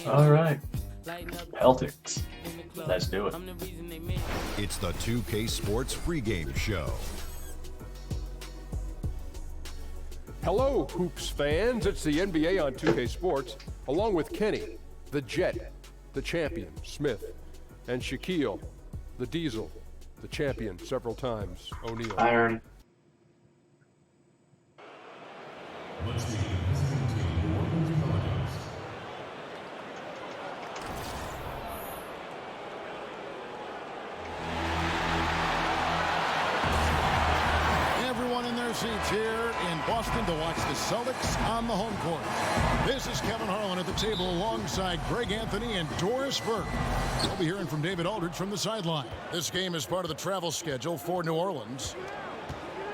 All right. Celtics. Let's do it. It's the 2K Sports pregame show. Hello, Hoops fans. It's the NBA on 2K Sports, along with Kenny, the Jet, the champion, Smith, and Shaquille, the Diesel, the champion several times, O'Neal. Iron. Everyone in their seats here in Boston to watch the Celtics on the home court. This is Kevin Harlan at the table alongside Greg Anthony and Doris Burke. We'll be hearing from David Aldridge from the sideline. This game is part of the travel schedule for New Orleans.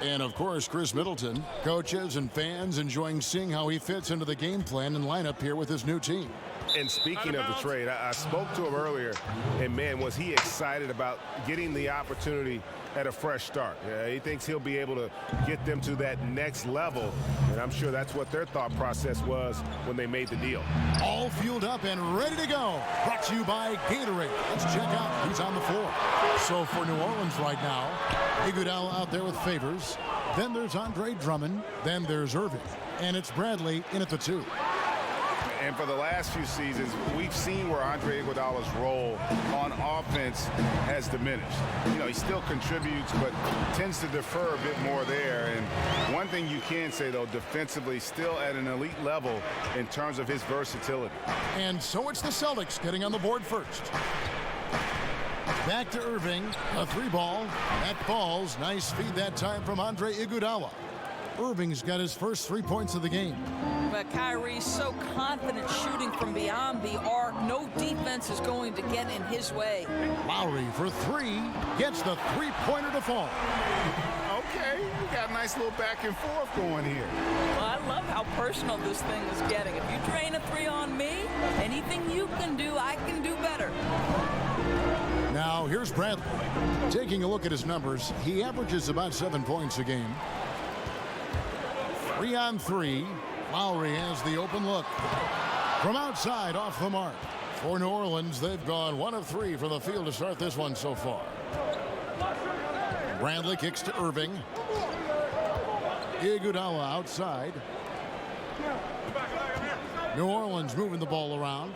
And, of course, Chris Middleton, coaches and fans enjoying seeing how he fits into the game plan and lineup here with his new team. And speaking of the trade, I spoke to him earlier, and, man, was he excited about getting the opportunity at a fresh start. He thinks he'll be able to get them to that next level, and I'm sure that's what their thought process was when they made the deal. All fueled up and ready to go. Brought to you by Gatorade. Let's check out who's on the floor. So for New Orleans right now, Iguodala out there with Favors. Then there's Andre Drummond. Then there's Irving. And it's Bradley in at the 2. And for the last few seasons, we've seen where Andre Iguodala's role on offense has diminished. You know, he still contributes, but tends to defer a bit more there. And one thing you can say, though, defensively, still at an elite level in terms of his versatility. And so it's the Celtics getting on the board first. Back to Irving, a 3-ball. That falls. Nice feed that time from Andre Iguodala. Irving's got his first 3 points of the game. But Kyrie's so confident shooting from beyond the arc. No defense is going to get in his way. Lowry for 3. Gets the 3-pointer to fall. Okay, we got a nice little back and forth going here. Well, I love how personal this thing is getting. If you drain a 3 on me, anything you can do, I can do better. Now, here's Bradley. Taking a look at his numbers, he averages about 7 points a game. 3 on 3. Lowry has the open look. From outside, off the mark. For New Orleans, they've gone 1 of 3 from the field to start this one so far. Bradley kicks to Irving. Iguodala outside. New Orleans moving the ball around.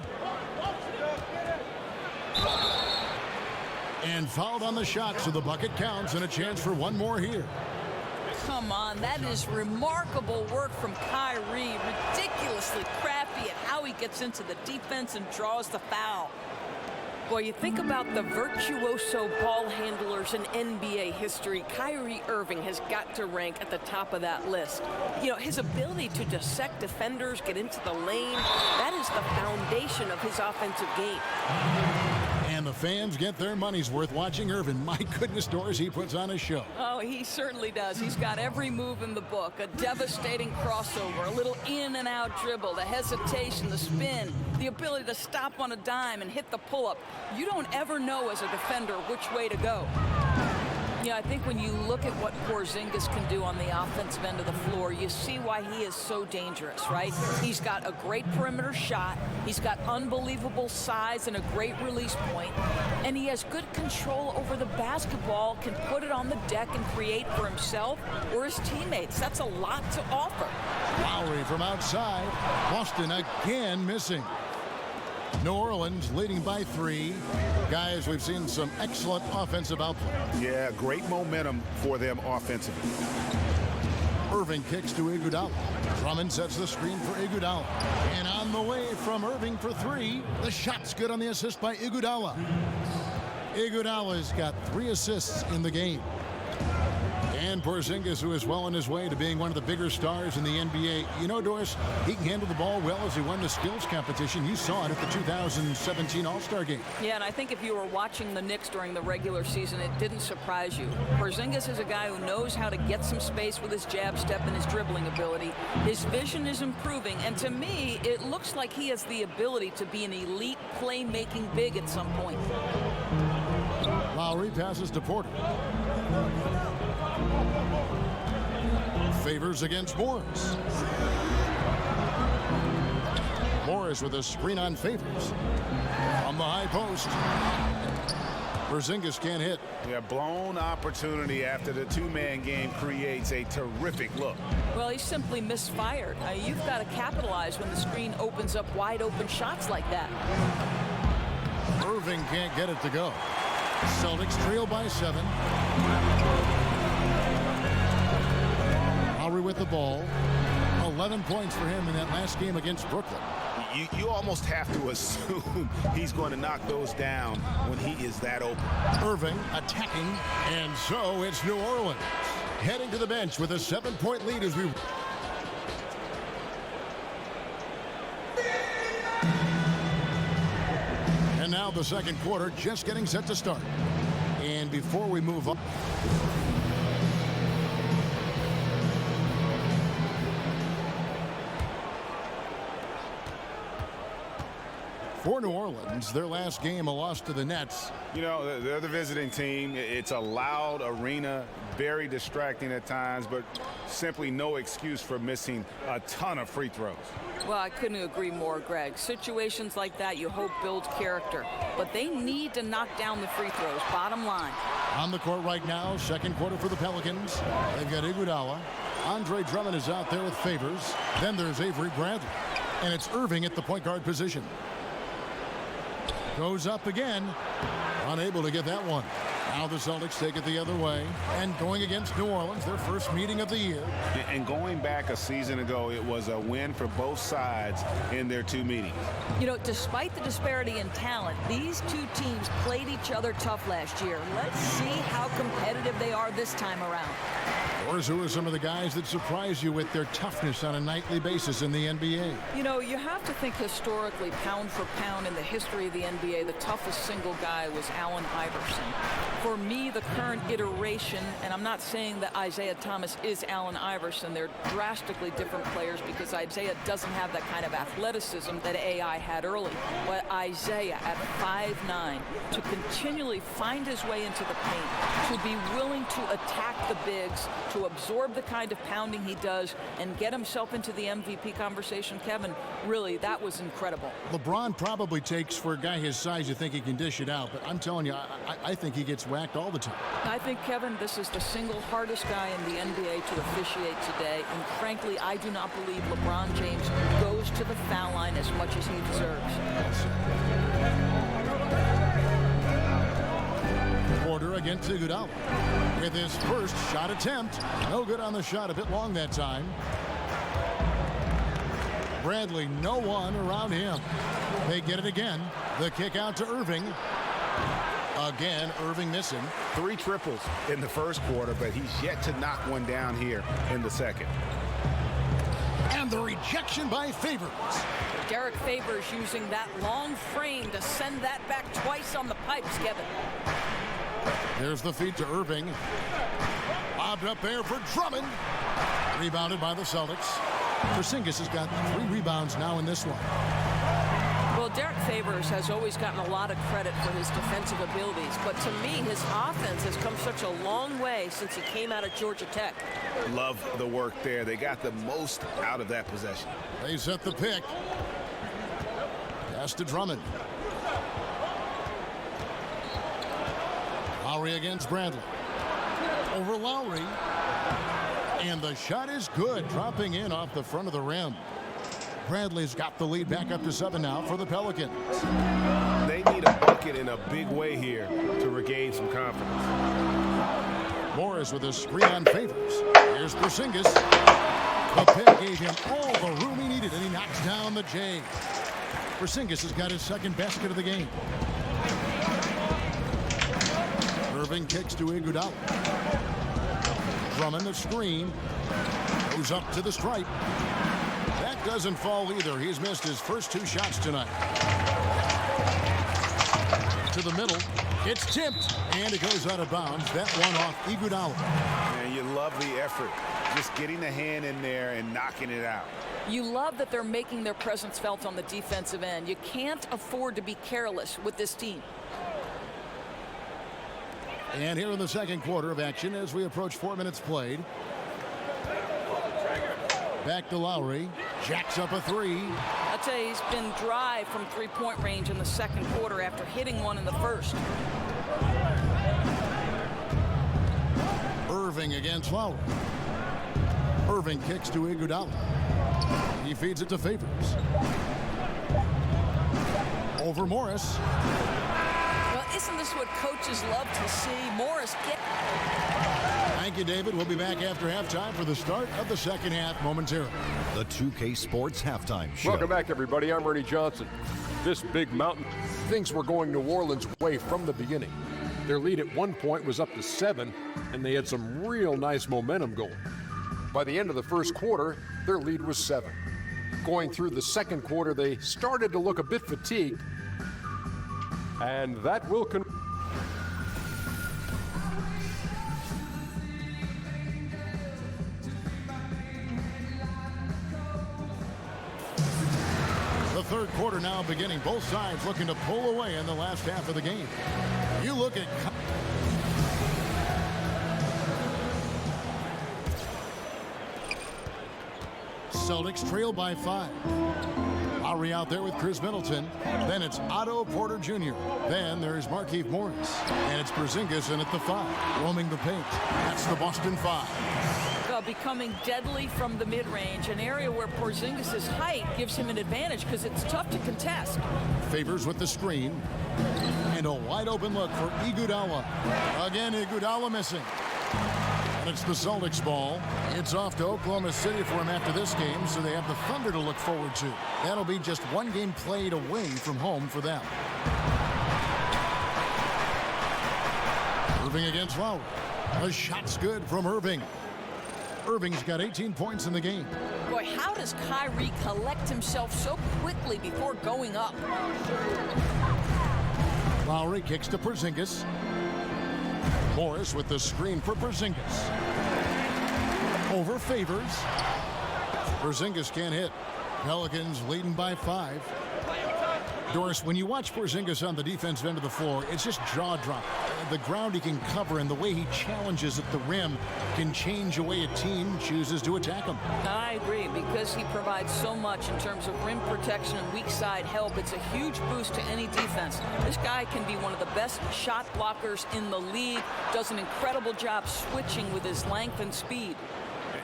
And fouled on the shot, so the bucket counts and a chance for one more here. Come on, that is remarkable work from Kyrie. Ridiculously crafty at how he gets into the defense and draws the foul. Boy, you think about the virtuoso ball handlers in NBA history, Kyrie Irving has got to rank at the top of that list. You know, his ability to dissect defenders, get into the lane, that is the foundation of his offensive game. And the fans get their money's worth watching Irving. My goodness, Doris, he puts on a show. Oh, he certainly does. He's got every move in the book. A devastating crossover, a little in and out dribble, the hesitation, the spin, the ability to stop on a dime and hit the pull-up. You don't ever know as a defender which way to go. Yeah, I think when you look at what Porzingis can do on the offensive end of the floor, you see why he is so dangerous, right? He's got a great perimeter shot. He's got unbelievable size and a great release point. And he has good control over the basketball, can put it on the deck and create for himself or his teammates. That's a lot to offer. Lowry from outside. Boston again missing. New Orleans leading by 3. Guys, we've seen some excellent offensive output. Yeah, great momentum for them offensively. Irving kicks to Iguodala. Drummond sets the screen for Iguodala. And on the way from Irving for 3. The shot's good on the assist by Iguodala. Iguodala's got 3 assists in the game. And Porzingis, who is well on his way to being one of the bigger stars in the NBA. You know, Doris, he can handle the ball well as he won the skills competition. You saw it at the 2017 All-Star Game. Yeah, and I think if you were watching the Knicks during the regular season, it didn't surprise you. Porzingis is a guy who knows how to get some space with his jab step and his dribbling ability. His vision is improving, and to me, it looks like he has the ability to be an elite playmaking big at some point. Lowry passes to Porter. Favors against Morris. Morris with a screen on Favors. From the high post. Porzingis can't hit. Yeah, blown opportunity after the two-man game creates a terrific look. Well, he simply misfired. You've got to capitalize when the screen opens up wide open shots like that. Irving can't get it to go. Celtics trail by 7. Lowry with the ball. 11 points for him in that last game against Brooklyn. You almost have to assume he's going to knock those down when he is that open. Irving attacking, and so it's New Orleans heading to the bench with a 7-point lead as we... And now the second quarter just getting set to start. And before we move on... For New Orleans, their last game, a loss to the Nets. You know, they're the visiting team. It's a loud arena, very distracting at times, but simply no excuse for missing a ton of free throws. Well, I couldn't agree more, Greg. Situations like that you hope build character, but they need to knock down the free throws, bottom line. On the court right now, second quarter for the Pelicans. They've got Iguodala. Andre Drummond is out there with Favors. Then there's Avery Bradley. And it's Irving at the point guard position. Goes up again. Unable to get that one. Now the Celtics take it the other way. And going against New Orleans, their first meeting of the year. And going back a season ago, it was a win for both sides in their two meetings. You know, despite the disparity in talent, these two teams played each other tough last year. Let's see how competitive they are this time around. Or who are some of the guys that surprise you with their toughness on a nightly basis in the NBA? You know, you have to think historically, pound for pound in the history of the NBA, the toughest single guy was Allen Iverson. For me, the current iteration, and I'm not saying that Isaiah Thomas is Allen Iverson, they're drastically different players because Isaiah doesn't have that kind of athleticism that AI had early. But Isaiah at 5'9", to continually find his way into the paint, to be willing to attack the bigs, to absorb the kind of pounding he does and get himself into the MVP conversation, Kevin, really, that was incredible. LeBron probably takes, for a guy his size, you think he can dish it out, but I'm telling you, I think he gets whacked all the time. I think, Kevin, this is the single hardest guy in the NBA to officiate today, and frankly, I do not believe LeBron James goes to the foul line as much as he deserves. Porter against Iguodala with his first shot attempt. No good on the shot, a bit long that time. Bradley, no one around him. They get it again. The kick out to Irving. Again, Irving missing. 3 triples in the first quarter, but he's yet to knock one down here in the second. And the rejection by Favors. Derek Favors using that long frame to send that back twice on the pipes, Kevin. There's the feed to Irving. Lobbed up there for Drummond. Rebounded by the Celtics. Porzingis has got 3 rebounds now in this one. Well, Derek Favors has always gotten a lot of credit for his defensive abilities, but to me, his offense has come such a long way since he came out of Georgia Tech. Love the work there. They got the most out of that possession. They set the pick. Pass to Drummond. Lowry against Bradley. Over Lowry. And the shot is good, dropping in off the front of the rim. Bradley's got the lead back up to 7 now for the Pelicans. They need a bucket in a big way here to regain some confidence. Morris with a screen on Favors. Here's Porzingis. The pick gave him all the room he needed, and he knocks down the J. Porzingis has got his second basket of the game. Irving kicks to Iguodala. Drummond the screen. Goes up to the stripe. That doesn't fall either. He's missed his first 2 shots tonight. To the middle. It's tipped. And it goes out of bounds. That one off Iguodala. And you love the effort. Just getting the hand in there and knocking it out. You love that they're making their presence felt on the defensive end. You can't afford to be careless with this team. And here in the second quarter of action as we approach 4 minutes played. Back to Lowry. Jacks up a 3. A tell you, he's been dry from three-point range in the second quarter after hitting one in the first. Irving against Lowry. Irving kicks to Iguodala. He feeds it to Favors. Over Morris. Well, isn't this what coaches love to see? Morris get... Thank you, David. We'll be back after halftime for the start of the second half momentarily. The 2K Sports Halftime Show. Welcome back, everybody. I'm Ernie Johnson. This big mountain. Things were going New Orleans' way from the beginning. Their lead at one point was up to 7, and they had some real nice momentum going. By the end of the first quarter, their lead was 7. Going through the second quarter, they started to look a bit fatigued, and that will The third quarter now beginning. Both sides looking to pull away in the last half of the game. You look at... Celtics trail by 5. Lowry out there with Chris Middleton. Then it's Otto Porter Jr. Then there's Markieff Morris. And it's Porzingis in at the 5, roaming the paint. That's the Boston 5. Becoming deadly from the mid-range, an area where Porzingis' height gives him an advantage because it's tough to contest. Favors with the screen. And a wide-open look for Iguodala. Again, Iguodala missing. And it's the Celtics ball. It's off to Oklahoma City for him after this game, so they have the Thunder to look forward to. That'll be just one game played away from home for them. Irving against Lowry. The shot's good from Irving. Irving's got 18 points in the game. Boy, how does Kyrie collect himself so quickly before going up? Lowry kicks to Porzingis. Morris with the screen for Porzingis. Over Favors. Porzingis can't hit. Pelicans leading by 5. Doris, when you watch Porzingis on the defensive end of the floor, it's just jaw-dropping. The ground he can cover and the way he challenges at the rim can change the way a team chooses to attack him. I agree, because he provides so much in terms of rim protection and weak side help. It's a huge boost to any defense. This guy can be one of the best shot blockers in the league, does an incredible job switching with his length and speed.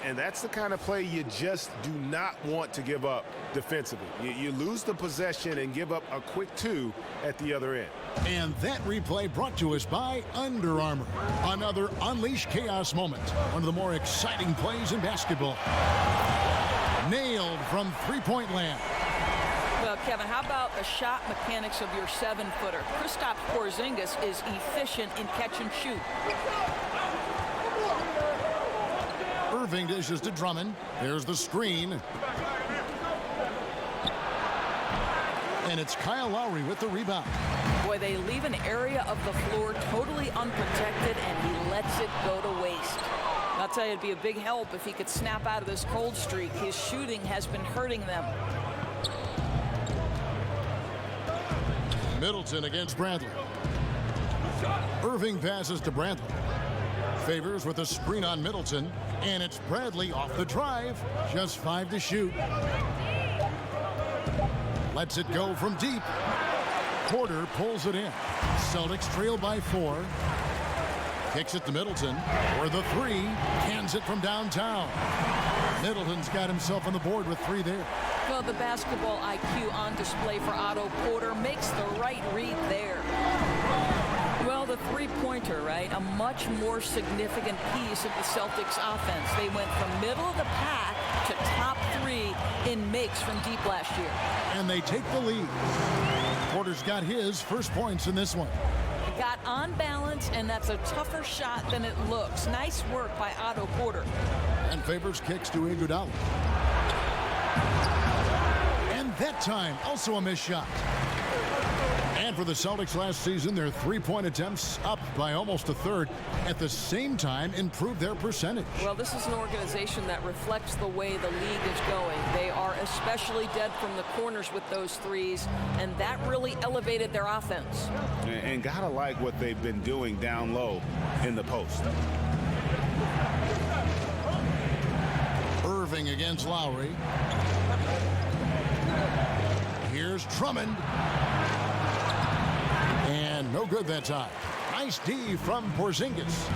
And that's the kind of play you just do not want to give up defensively. You lose the possession and give up a quick 2 at the other end. And that replay brought to us by Under Armour. Another Unleash Chaos moment. One of the more exciting plays in basketball. Nailed from three-point land. Well, Kevin, how about the shot mechanics of your 7-footer? Kristaps Porzingis is efficient in catch and shoot. Irving dishes to Drummond. There's the screen. And it's Kyle Lowry with the rebound. Boy, they leave an area of the floor totally unprotected, and he lets it go to waste. I'll tell you, it'd be a big help if he could snap out of this cold streak. His shooting has been hurting them. Middleton against Bradley. Irving passes to Bradley. Favors with a screen on Middleton, and it's Bradley off the drive. Just 5 to shoot. Lets it go from deep. Porter pulls it in. Celtics trail by 4. Kicks it to Middleton for the 3. Cans it from downtown. Middleton's got himself on the board with 3 there. Well, the basketball IQ on display for Otto Porter makes the right read there. Well, the three-pointer, right? A much more significant piece of the Celtics offense. They went from middle of the pack to top 3 in makes from deep last year. And they take the lead. Porter's got his first points in this one. Got on balance, and that's a tougher shot than it looks. Nice work by Otto Porter. And Favors kicks to Iguodala. And that time, also a missed shot. And for the Celtics last season, their three-point attempts up by almost a third. At the same time, improved their percentage. Well, this is an organization that reflects the way the league is going. They are especially dead from the corners with those threes, and that really elevated their offense. And gotta like what they've been doing down low in the post. Irving against Lowry. Here's Drummond. And no good that time. Nice D from Porzingis.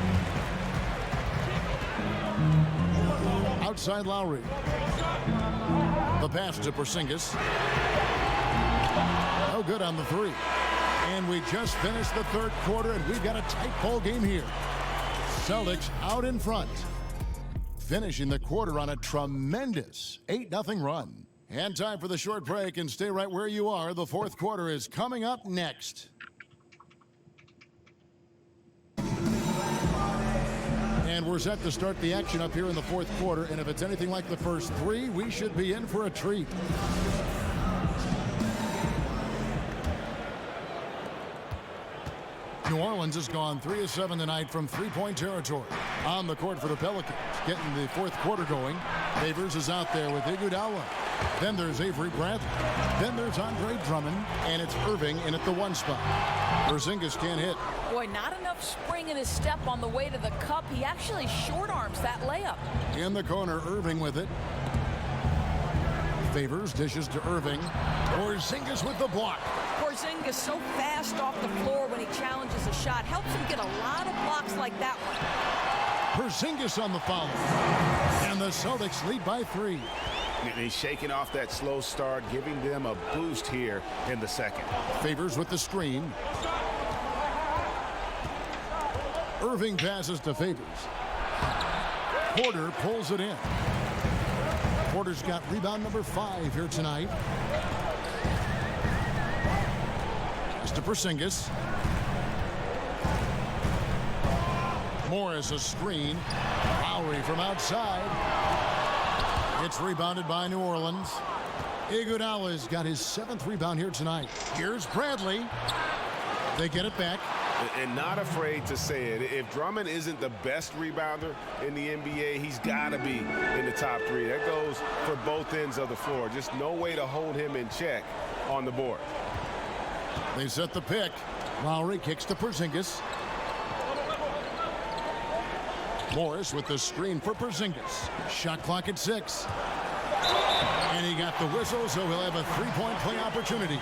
Outside Lowry. The pass to Porzingis. No good on the three. And we just finished the third quarter, and we've got a tight ball game here. Celtics out in front. Finishing the quarter on a tremendous 8-0 run. And time for the short break, and stay right where you are. The fourth quarter is coming up next. And we're set to start the action up here in the fourth quarter, and if it's anything like the first three, we should be in for a treat. New Orleans has gone 3 of 7 tonight from three-point territory. On the court for the Pelicans, getting the fourth quarter going. Favors is out there with Iguodala. Then there's Avery Bradley. Then there's Andre Drummond, and it's Irving in at the one spot. Porzingis can't hit. Boy, not enough spring in his step on the way to the cup. He actually short arms that layup. In the corner, Irving with it. Favors dishes to Irving. Porzingis with the block. Porzingis so fast off the floor when he challenges a shot. Helps him get a lot of blocks like that one. Porzingis on the foul. And the Celtics lead by 3. And he's shaking off that slow start, giving them a boost here in the second. Favors with the screen. Irving passes to Favors. Porter pulls it in. Porter's got rebound number 5 here tonight. It's to Porzingis. Morris a screen. Lowry from outside. It's rebounded by New Orleans. Iguodala's got his 7th rebound here tonight. Here's Bradley. They get it back. And not afraid to say it. If Drummond isn't the best rebounder in the NBA, he's got to be in the top 3. That goes for both ends of the floor. Just no way to hold him in check on the board. They set the pick. Lowry kicks to Porzingis. Morris with the screen for Porzingis. Shot clock at 6. And he got the whistle, so he'll have a 3-point play opportunity.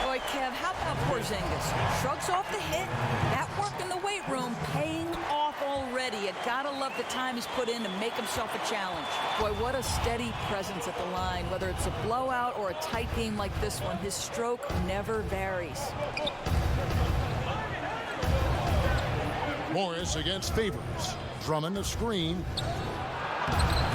Boy, Kev, how about Porzingis? Shrugs off the hit. That work in the weight room paying off already. You gotta love the time he's put in to make himself a challenge. Boy, what a steady presence at the line. Whether it's a blowout or a tight game like this one, his stroke never varies. Morris against Favors. Drummond the screen.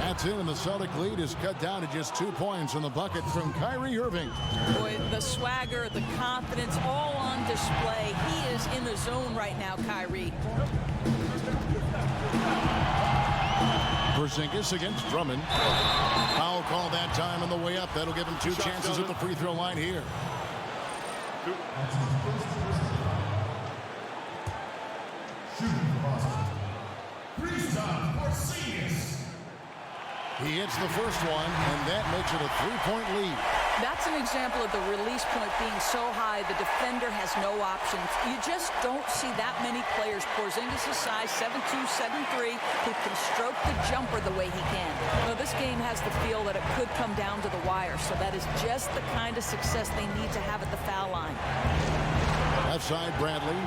That's in, and the Celtic lead is cut down to just 2 points in the bucket from Kyrie Irving. Boy, the swagger, the confidence, all on display. He is in the zone right now, Kyrie. Porzingis against Drummond. Foul call that time on the way up. That'll give him 2 chances at the free throw line here. He hits the first one, and that makes it a 3-point lead. That's an example of the release point being so high, the defender has no options. You just don't see that many players, Porzingis' size, 7'2", 7'3", who can stroke the jumper the way he can. Well, this game has the feel that it could come down to the wire, so that is just the kind of success they need to have at the foul line. Left side, Bradley.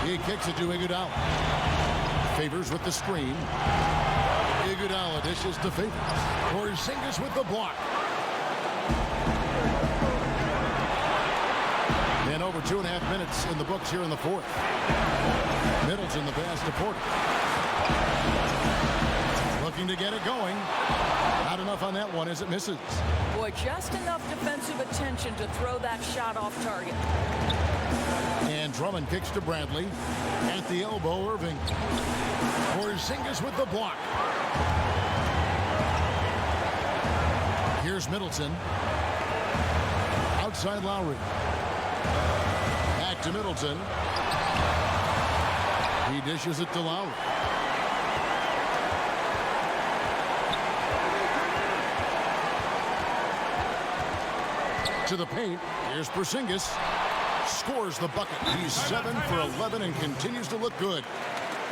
He kicks it to Iguodala. Favors with the screen. Iguodala dishes to Favors. Porzingis with the block. And over 2.5 minutes in the books here in the fourth. Middleton the pass to Porter. Looking to get it going. Not enough on that one as it misses. Boy, just enough defensive attention to throw that shot off target. And Drummond kicks to Bradley. At the elbow, Irving. Porzingis with the block. Here's Middleton. Outside Lowry. Back to Middleton. He dishes it to Lowry. To the paint. Here's Porzingis. Scores the bucket. He's 7 for 11 and continues to look good.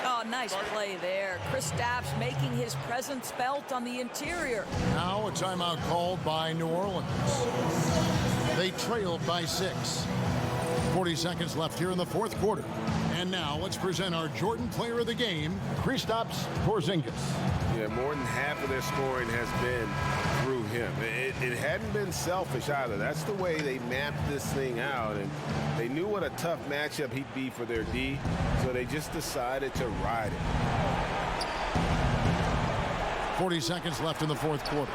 Oh, Oh, nice play there. Kristaps making his presence felt on the interior. Now a timeout called by New Orleans. They trailed by 6. 40 seconds left here in the fourth quarter. And now let's present our Jordan Player of the Game, Kristaps Porzingis. Yeah, more than half of their scoring has been through him. It hadn't been selfish either. That's the way they mapped this thing out, and they knew what a tough matchup he'd be for their D, so they just decided to ride it. 40 seconds left in the fourth quarter.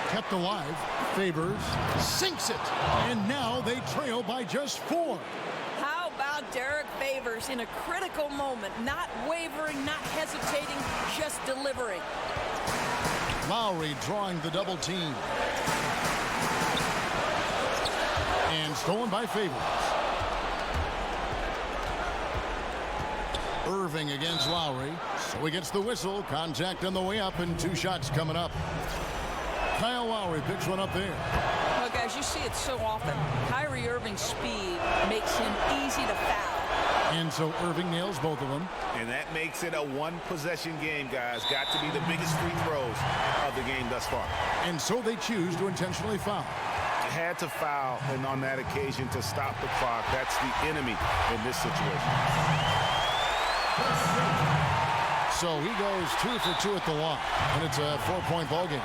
Kept alive. Favors sinks it. And now they trail by just 4. How about Derek Favors in a critical moment? Not wavering, not hesitating, just delivering. Lowry drawing the double team. And stolen by Favors. Irving against Lowry. So he gets the whistle. Contact on the way up and 2 shots coming up. Kyle Lowry picks one up there. Well, guys, you see it so often. Kyrie Irving's speed makes him easy to foul. And so Irving nails both of them. And that makes it a one-possession game, guys. Got to be the biggest free throws of the game thus far. And so they choose to intentionally foul. Had to foul, and on that occasion to stop the clock. That's the enemy in this situation. So he goes 2 for 2 at the line, and it's a 4-point ball game.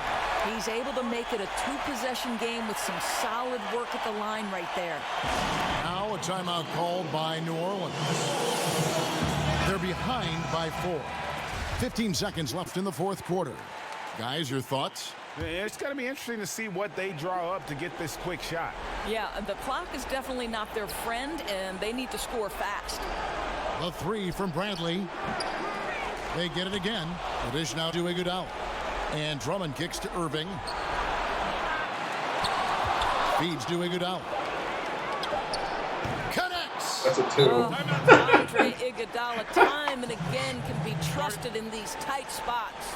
He's able to make it a 2-possession game with some solid work at the line right there. Now a timeout called by New Orleans. They're behind by 4. 15 seconds left in the fourth quarter. Guys, your thoughts? It's going to be interesting to see what they draw up to get this quick shot. Yeah, the clock is definitely not their friend, and they need to score fast. The 3 from Bradley. They get it again. The dish now to Iguodala. And Drummond kicks to Irving. Feeds to Iguodala. Connects! That's a 2. Andre Iguodala time and again can be trusted in these tight spots.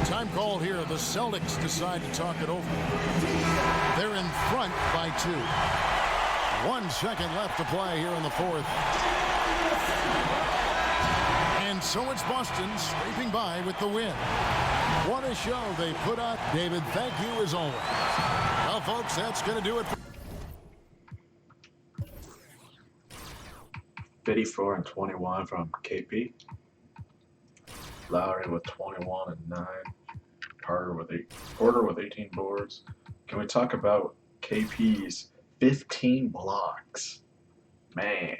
Time called here. The Celtics decide to talk it over. They're in front by 2. 1 second left to play here in the fourth. And so it's Boston scraping by with the win. What a show they put on. David, thank you as always. Well, folks, that's going to do it. 54 and 21 from KP. Lowry with 21 and 9. Porter with 18 boards. Can we talk about KP's 15 blocks? Man.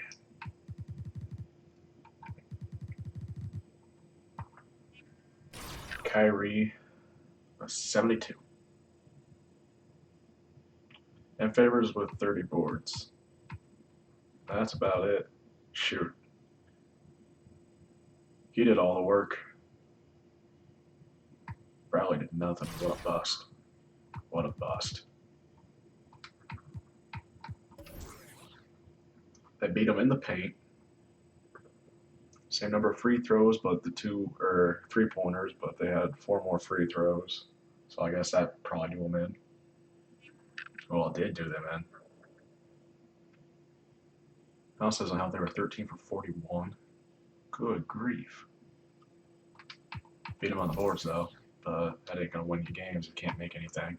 Kyrie was 72. And Favors with 30 boards. That's about it. Shoot. He did all the work. Bradley did nothing. What a bust. What a bust. They beat him in the paint. Same number of free throws, but the 3-pointers, but they had 4 more free throws. So I guess that probably drew them in. Well, it did do them in. House doesn't have they were 13 for 41. Good grief. Beat them on the boards though, but that ain't gonna win you games. You can't make anything.